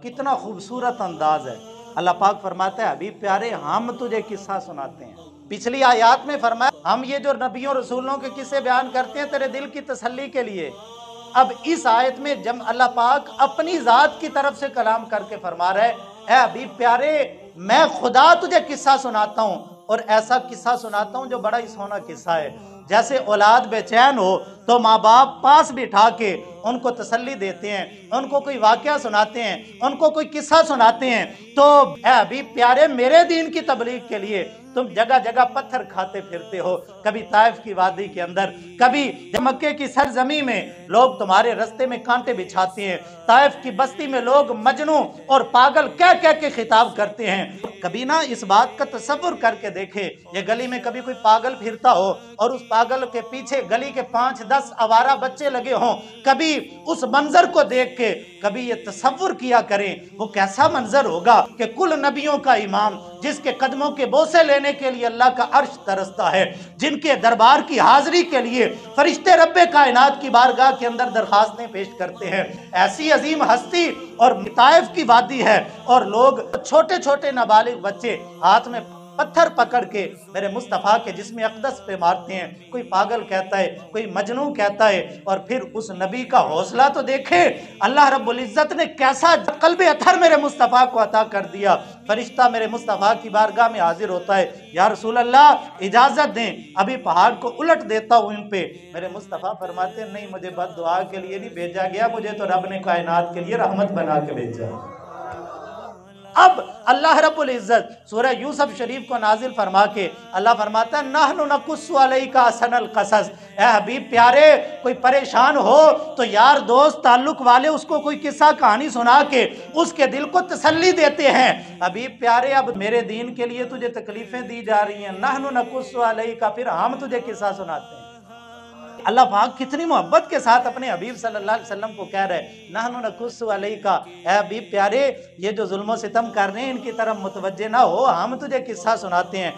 कितना खूबसूरत अंदाज है। अल्लाह पाक फरमाता है, हबीब प्यारे हम तुझे किस्सा सुनाते हैं। पिछली आयात में फरमाया, हम ये जो नबियों रसूलों के किस्से बयान करते हैं तेरे दिल की तसल्ली के लिए। अब इस आयत में जब अल्लाह पाक अपनी ज़ात की तरफ से कलाम करके फरमा रहा है, ऐ हबीब प्यारे मैं खुदा तुझे किस्सा सुनाता हूँ, और ऐसा किस्सा सुनाता हूँ जो बड़ा ही सोना किस्सा है। जैसे औलाद बेचैन हो तो माँ बाप पास बिठा के उनको तसल्ली देते हैं, उनको कोई वाक़या सुनाते हैं, उनको कोई किस्सा सुनाते हैं। तो ऐ हबीब प्यारे मेरे दीन की तबलीग के लिए तुम जगह जगह पत्थर खाते फिरते हो, कभी ताइफ की वादी के अंदर, कभी मक्के की सरजमी में लोग तुम्हारे रास्ते में कांटे बिछाते हैं, ताइफ की बस्ती में लोग मजनू और पागल कह कह के खिताब करते हैं। कभी ना इस बात का तसव्वुर करके देखे, ये गली में कभी कोई पागल फिरता हो और उस पागल के पीछे गली के 5-10 आवारा बच्चे लगे हों, कभी उस मंजर को देख के कभी ये तसव्वुर किया करें वो कैसा मंजर होगा कि कुल नबियों का इमाम, जिसके कदमों के बोसे लेने के लिए अल्लाह का अर्श तरसता है, जिनके दरबार की हाजिरी के लिए फरिश्ते रब्बे कायनात की बारगाह के अंदर दरखास्तें पेश करते हैं, ऐसी अजीम हस्ती और ताइफ की वादी है, और लोग छोटे छोटे नाबालिग बच्चे हाथ में पत्थर पकड़ के मेरे मुस्तफ़ा के जिस्म अक़दस पे मारते हैं। कोई पागल कहता है, कोई मजनू कहता है, और फिर उस नबी का हौसला तो देखे अल्लाह रब्बुल इज़्ज़त ने कैसा क़ल्बे अथर मेरे मुस्तफ़ा को अता कर दिया। फरिश्ता मेरे मुस्तफ़ा की बारगाह में हाजिर होता है, या रसूल अल्लाह इजाज़त दें अभी पहाड़ को उलट देता हूँ इन पे। मेरे मुस्तफ़ा फरमाते हैं नहीं, मुझे बद दुआ के लिए नहीं भेजा गया, मुझे तो रब ने कायनात के लिए रहमत बना के भेजा। अब अल्लाह रब्बुल इज़्ज़त सूरह यूसुफ शरीफ को नाजिल फरमा के अल्लाह फरमाता है, नहनु नकुस्सु अलैका अहसनल क़सस। ए हबीब प्यारे कोई परेशान हो तो यार दोस्त ताल्लुक वाले उसको कोई किस्सा कहानी सुना के उसके दिल को तसल्ली देते हैं। हबीब प्यारे अब मेरे दीन के लिए तुझे तकलीफ़ें दी जा रही हैं, नहनु नकुस्सु अलैका, फिर हम तुझे किस्सा सुनाते हैं। अल्लाह पाक कितनी मोहब्बत के साथ अपने हबीब सल्लल्लाहु अलैहि वसल्लम को कह रहे हैं, नहनु नकुस्सु अलैका, ऐ हबीब प्यारे ये जो जुल्म सितम कर रहे हैं इनकी तरफ मुतवज्जे ना हो, हम तुझे किस्सा सुनाते हैं।